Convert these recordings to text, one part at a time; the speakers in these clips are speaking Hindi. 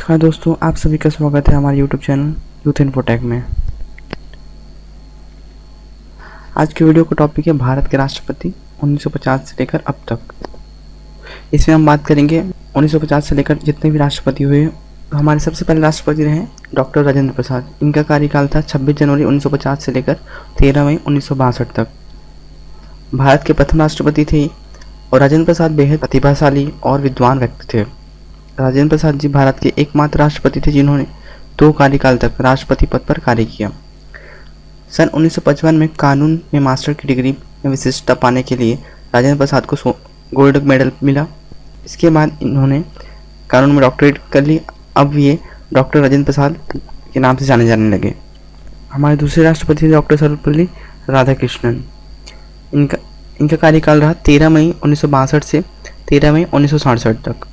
नमस्कार दोस्तों, आप सभी का स्वागत है हमारे YouTube चैनल यूथ इन्फोटेक में। आज के वीडियो का टॉपिक है भारत के राष्ट्रपति 1950 से लेकर अब तक। इसमें हम बात करेंगे 1950 से लेकर जितने भी राष्ट्रपति हुए। तो हमारे सबसे पहले राष्ट्रपति रहे डॉक्टर राजेंद्र प्रसाद। इनका कार्यकाल था 26 जनवरी 1950 से लेकर 13 मई 1962 तक। भारत के प्रथम राष्ट्रपति थे और राजेंद्र प्रसाद बेहद प्रतिभाशाली और विद्वान व्यक्ति थे। राजेंद्र प्रसाद जी भारत के एकमात्र राष्ट्रपति थे जिन्होंने 2 कार्यकाल तक राष्ट्रपति पद पर कार्य किया। सन 1955 में कानून में मास्टर की डिग्री में विशिष्टता पाने के लिए राजेंद्र प्रसाद को गोल्ड मेडल मिला। इसके बाद इन्होंने कानून में डॉक्टरेट कर ली। अब ये डॉक्टर राजेंद्र प्रसाद के नाम से जाने जाने लगे। हमारे दूसरे राष्ट्रपति थे डॉक्टर सर्वपल्ली राधाकृष्णन। इनका कार्यकाल रहा 13 मई 1962 से 13 मई 1967 तक।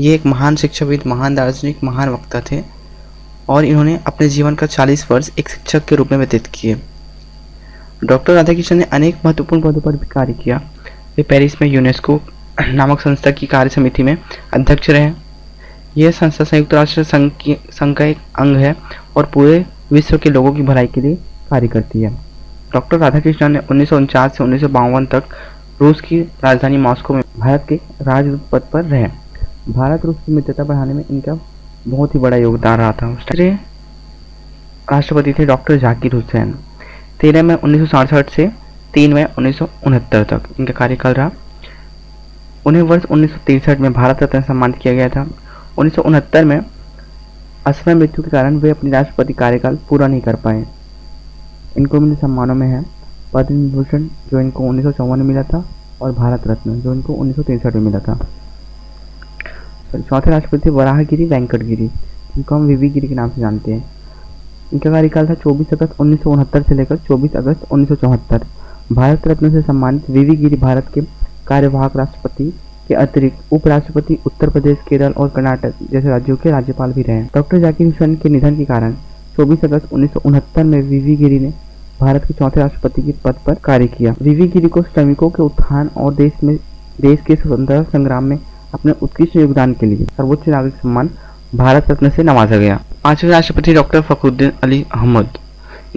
ये एक महान शिक्षाविद, महान दार्शनिक, महान वक्ता थे और इन्होंने अपने जीवन का 40 वर्ष एक शिक्षक के रूप में व्यतीत किए। डॉक्टर राधाकृष्णन ने अनेक महत्वपूर्ण पदों पर भी कार्य किया। वे पेरिस में यूनेस्को नामक संस्था की कार्य समिति में अध्यक्ष रहे। यह संस्था संयुक्त राष्ट्र संघ का एक अंग है और पूरे विश्व के लोगों की भलाई के लिए कार्य करती है। डॉक्टर राधाकृष्णन ने 1949 से 1952 तक रूस की राजधानी मॉस्को में भारत के राजदूत पद पर रहे। भारत रूस की मित्रता बढ़ाने में इनका बहुत ही बड़ा योगदान रहा था। दूसरे राष्ट्रपति थे डॉक्टर जाकिर हुसैन। 13 मई 1967 से 3 मई 1969 तक इनका कार्यकाल रहा। उन्हें वर्ष 1963 में भारत रत्न सम्मानित किया गया था। 1969 में असमय मृत्यु के कारण वे अपनी राष्ट्रपति कार्यकाल पूरा नहीं कर पाए। इनको मिले सम्मानों में है पद्म विभूषण जो इनको 1954 में मिला था और भारत रत्न जो इनको 1963 में मिला था। चौथे राष्ट्रपति वराहगिरी वेंकट गिरी, जिनको हम वीवी गिरी के नाम से जानते हैं। इनका कार्यकाल था 24 अगस्त 1969 से लेकर 24 अगस्त 1974। भारत रत्न से सम्मानित वीवी गिरी भारत के कार्यवाहक राष्ट्रपति के अतिरिक्त उपराष्ट्रपति उत्तर प्रदेश, केरल और कर्नाटक जैसे राज्यों के राज्यपाल भी रहे। डॉक्टर जाकिर हुसैन के निधन के कारण 24 अगस्त 1969 में वीवी गिरी ने भारत के चौथे राष्ट्रपति के पद पर कार्य किया। वीवी गिरी को श्रमिकों के उत्थान और देश के स्वतंत्रता संग्राम में अपने उत्कृष्ट योगदान के लिए सर्वोच्च नागरिक सम्मान भारत रत्न से नवाजा गया। 5वें राष्ट्रपति डॉक्टर फखरुद्दीन अली अहमद।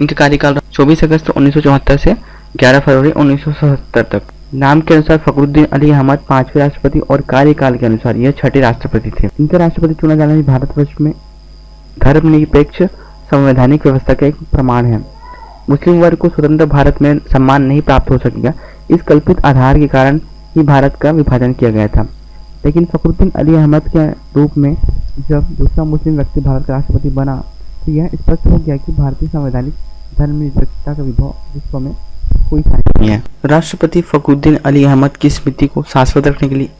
इनका कार्यकाल 24 अगस्त 1974 से 11 फरवरी 1977 तक। नाम के अनुसार फखरुद्दीन अली अहमद 5वें राष्ट्रपति और कार्यकाल के अनुसार यह 6ठे राष्ट्रपति थे। इनका राष्ट्रपति चुना जाना भी भारतवर्ष में धर्मनिरपेक्ष संवैधानिक व्यवस्था का एक प्रमाण है। मुस्लिम वर्ग को स्वतंत्र भारत में सम्मान नहीं प्राप्त हो सकेगा, इस कल्पित आधार के कारण ही भारत का विभाजन किया गया था। लेकिन फखरुद्दीन अली अहमद के रूप में जब दूसरा मुस्लिम व्यक्ति भारत का राष्ट्रपति बना तो यह स्पष्ट हो गया कि भारतीय संवैधानिक धर्मनिरपेक्षता का विभव विश्व में कोई नहीं है। राष्ट्रपति फखरुद्दीन अली अहमद की स्मृति को शाश्वत रखने के लिए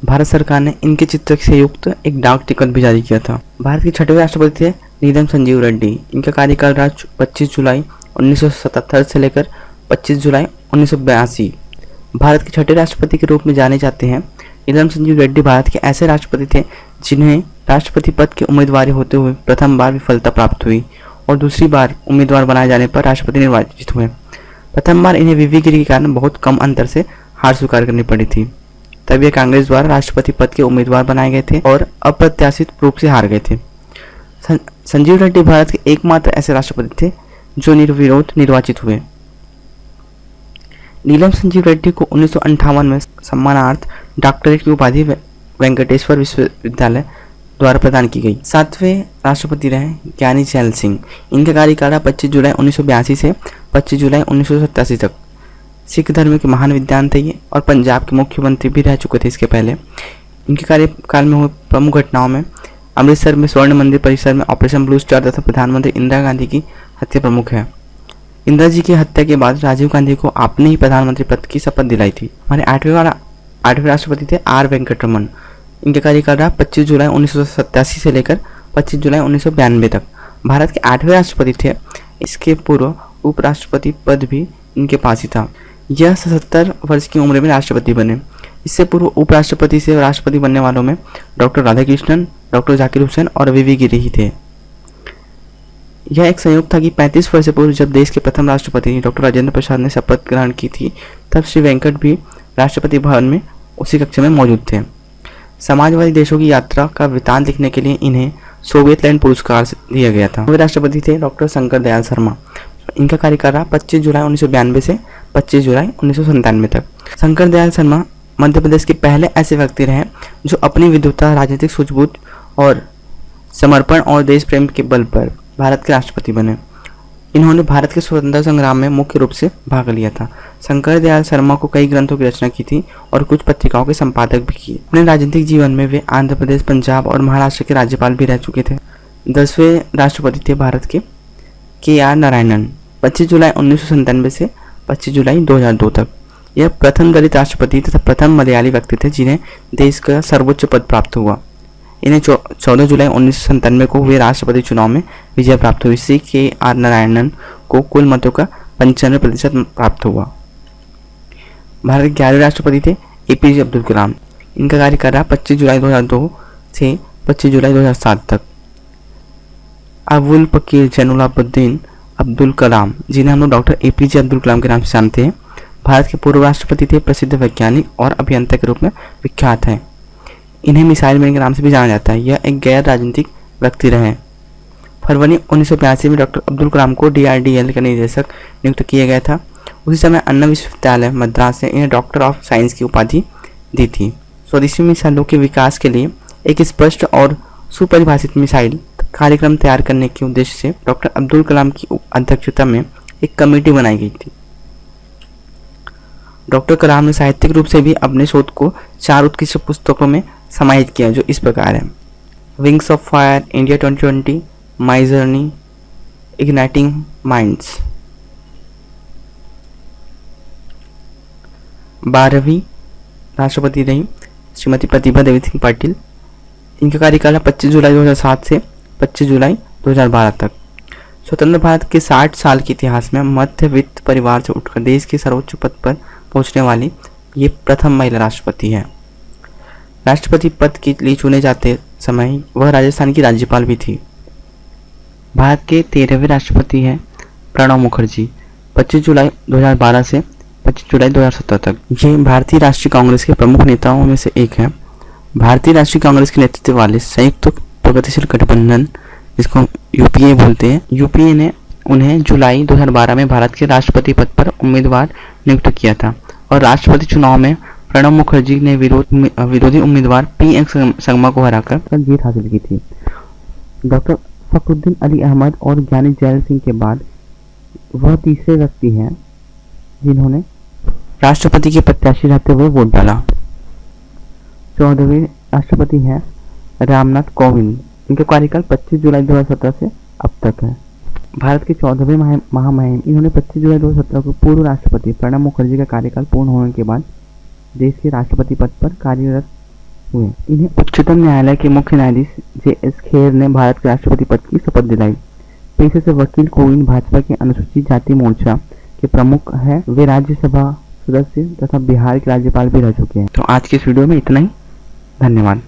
भारत सरकार ने इनके चित्र से युक्त एक डाक टिकट भी जारी किया था। भारत के 6वें राष्ट्रपति थे नीलम संजीव रेड्डी। इनका कार्यकाल रहा 25 जुलाई 1977 से लेकर 25 जुलाई 1982। भारत के 6ठे राष्ट्रपति के रूप में जाने जाते हैं। नीलम संजीव रेड्डी भारत के ऐसे राष्ट्रपति थे जिन्हें राष्ट्रपति पद की उम्मीदवारी होते हुए प्रथम बार विफलता प्राप्त हुई और दूसरी बार उम्मीदवार बनाए जाने पर राष्ट्रपति निर्वाचित हुए। प्रथम बार इन्हें वीवी गिरी के कारण बहुत कम अंतर से हार स्वीकार करनी पड़ी थी। तब ये कांग्रेस द्वारा राष्ट्रपति पद के उम्मीदवार बनाए गए थे और अप्रत्याशित रूप से हार गए थे। संजीव रेड्डी भारत के एकमात्र ऐसे राष्ट्रपति थे जो निर्विरोध निर्वाचित हुए। नीलम संजीव रेड्डी को 1958 में सम्मानार्थ डॉक्टरेट की उपाधि वेंकटेश्वर विश्वविद्यालय द्वारा प्रदान की गई। 7वें राष्ट्रपति रहे ज्ञानी जैल सिंह। इनका कार्यकाल 25 जुलाई 1982 से 25 जुलाई 1987 तक। सिख धर्म के महान विद्वान थे ये और पंजाब के मुख्यमंत्री भी रह चुके थे इसके पहले। इनके कार्यकाल में हुए प्रमुख घटनाओं में अमृतसर में स्वर्ण मंदिर परिसर में ऑपरेशन ब्लू स्टार तथा प्रधानमंत्री इंदिरा गांधी की हत्या प्रमुख है। इंदिरा जी की हत्या के बाद राजीव गांधी को आपने ही प्रधानमंत्री पद की शपथ दिलाई थी। हमारे 8वें राष्ट्रपति थे आर वेंकटरमन। इनका कार्यकाल रहा 25 जुलाई 1987 से लेकर 25 जुलाई 1992 तक। भारत के 8वें राष्ट्रपति थे। इसके पूर्व उपराष्ट्रपति पद भी इनके पास ही था। यह 77 वर्ष की उम्र में राष्ट्रपति बने। इससे पूर्व उपराष्ट्रपति से राष्ट्रपति बनने वालों में डॉक्टर राधाकृष्णन, डॉक्टर जाकिर हुसैन और वीवी गिरी ही थे। यह एक संयोग था कि 35 वर्ष पूर्व जब देश के प्रथम राष्ट्रपति डॉक्टर राजेंद्र प्रसाद ने शपथ ग्रहण की थी तब श्री वेंकट भी राष्ट्रपति भवन में उसी कक्षा में मौजूद थे। समाजवादी देशों की यात्रा का वृत्तांत लिखने के लिए इन्हें सोवियत लैंड पुरस्कार दिया गया था। वे राष्ट्रपति थे डॉक्टर शंकर दयाल शर्मा। इनका कार्यकाल रहा 25 जुलाई 1992 से 25 जुलाई 1997 तक। शंकर दयाल शर्मा मध्य प्रदेश के पहले ऐसे व्यक्ति रहे जो अपनी विद्वता, राजनीतिक सूझबूझ और समर्पण और देश प्रेम के बल पर भारत के राष्ट्रपति बने। इन्होंने भारत के स्वतंत्रता संग्राम में मुख्य रूप से भाग लिया था। शंकर दयाल शर्मा को कई ग्रंथों की रचना की थी और कुछ पत्रिकाओं के संपादक भी किए। अपने राजनीतिक जीवन में वे आंध्र प्रदेश, पंजाब और महाराष्ट्र के राज्यपाल भी रह चुके थे। 10वें राष्ट्रपति थे भारत के आर नारायणन, 25 जुलाई 1997 से 25 जुलाई 2002 तक। यह प्रथम दलित राष्ट्रपति तथा प्रथम मलयाली व्यक्ति थे जिन्हें देश का सर्वोच्च पद प्राप्त हुआ। इन्हें 14 जुलाई 1997 को हुए राष्ट्रपति चुनाव में विजय प्राप्त हुई। श्री के आर नारायणन को कुल मतों का 95% प्राप्त हुआ। भारत के 11वें राष्ट्रपति थे APJ अब्दुल कलाम। इनका कार्यकाल रहा 25 जुलाई 2002 से 25 जुलाई 2007 तक। अबुल पकीर जैनुलाब्दीन अब्दुल कलाम, जिन्हें हम लोग डॉक्टर APJ अब्दुल कलाम के नाम से जानते हैं, भारत के पूर्व राष्ट्रपति थे, प्रसिद्ध वैज्ञानिक और अभियंता के रूप में विख्यात हैं। इन्हें मिसाइल मैन के नाम से भी जाना जाता है। यह एक गैर राजनीतिक व्यक्ति रहे। फरवरी 1982 में डॉक्टर अब्दुल कलाम को DRDL का निदेशक नियुक्त किया गया था। उसी समय अन्ना विश्वविद्यालय मद्रास ने इन्हें डॉक्टर ऑफ साइंस की उपाधि दी थी। स्वदेशी मिसाइलों के विकास के लिए एक स्पष्ट और सुपरिभाषित मिसाइल कार्यक्रम तैयार करने के उद्देश्य से डॉक्टर अब्दुल कलाम की अध्यक्षता में एक कमेटी बनाई गई थी। डॉक्टर कलाम ने साहित्यिक रूप से भी अपने शोध को 4 उत्कृष्ट पुस्तकों में समाहित किया, जो इस प्रकार है: wings of fire, India 2020, my journey, igniting minds. 12वीं राष्ट्रपति रही श्रीमती प्रतिभा देवी सिंह पाटिल। इनका कार्यकाल 25 जुलाई 2007 से 25 जुलाई 2012 तक। स्वतंत्र भारत के 60 साल के इतिहास में मध्य वित्त परिवार से उठकर देश के सर्वोच्च पद पर पहुंचने वाली ये प्रथम महिला राष्ट्रपति है। राष्ट्रपति पद के लिए चुने जाते समय वह राजस्थान की राज्यपाल भी थी। भारत के 13वें राष्ट्रपति हैं प्रणब मुखर्जी, 25 जुलाई 2012 से 25 जुलाई 2017 तक। ये भारतीय राष्ट्रीय कांग्रेस के प्रमुख नेताओं में से एक है। भारतीय राष्ट्रीय कांग्रेस के नेतृत्व वाले संयुक्त प्रगतिशील गठबंधन, जिसको UPA बोलते हैं, UPA ने उन्हें जुलाई 2012 में भारत के राष्ट्रपति पद पर उम्मीदवार नियुक्त किया था और राष्ट्रपति चुनाव में प्रणब मुखर्जी ने विरोधी उम्मीदवार PN संगमा को हराकर जीत हासिल की थी। डॉक्टर फखरुद्दीन अली अहमद और ज्ञानी जैल सिंह के बाद वह तीसरे व्यक्ति हैं जिन्होंने राष्ट्रपति के प्रत्याशी रहते हुए वोट डाला। 14वें राष्ट्रपति हैं रामनाथ कोविंद। इनका कार्यकाल 25 जुलाई 2017 से अब तक है। भारत के 14वें महामहिम, इन्होंने 25 जुलाई 2017 को पूर्व राष्ट्रपति प्रणब मुखर्जी का कार्यकाल पूर्ण होने के बाद देश के राष्ट्रपति पद पर कार्यरत हुए। इन्हें उच्चतम न्यायालय के मुख्य न्यायाधीश JS खेर ने भारत के राष्ट्रपति पद की शपथ दिलाई। पेशे से वकील कोविंद भाजपा के अनुसूचित जाति मोर्चा के प्रमुख हैं। वे राज्यसभा सदस्य तथा बिहार के राज्यपाल भी रह चुके हैं। तो आज के इस वीडियो में इतना ही। धन्यवाद।